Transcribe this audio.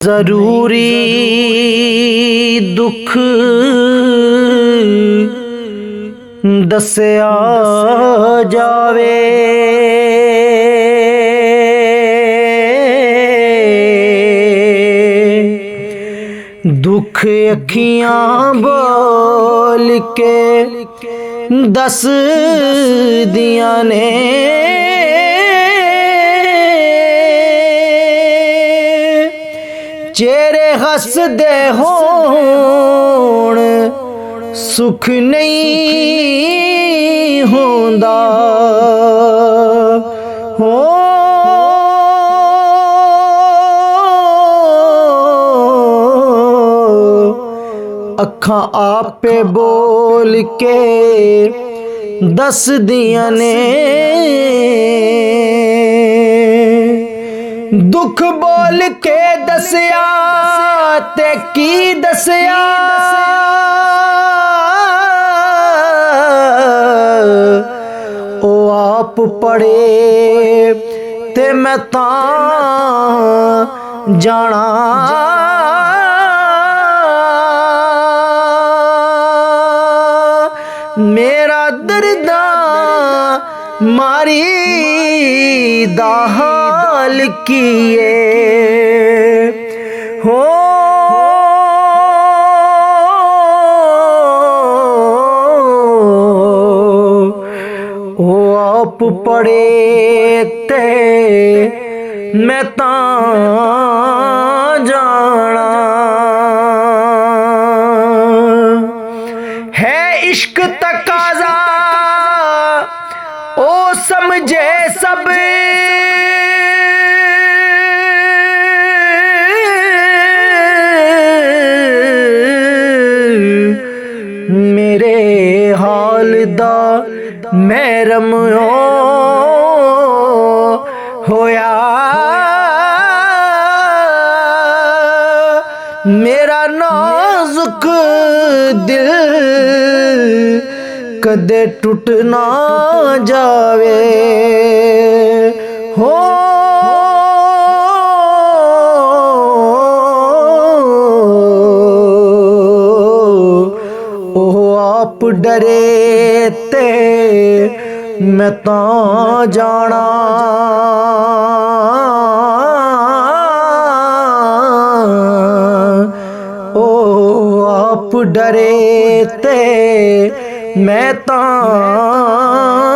जरूरी दुख दस्या जावे, दुख अखियां बोल के दस दिया ने, चेहरे हसदे होण सुख नहीं होंदा हो। अखां आपे बोल के दस दिया ने, दुख बोल के दसिया ते की दसिया, ओ आप पढ़े ते मैं तां जाना। मेरा दर्दा मारी दा हाल किए हो, ओ आप पढ़े ते मैं तां जाना। है इश्क तकाज़ा ओ समझे सब, मेरे हाल दा महरम होया, मेरा नाजुक दिल कदे टूट ना जावे हो। ओ आप डरे ते मैं तां जाना। ओ आप डरे ते मैं तां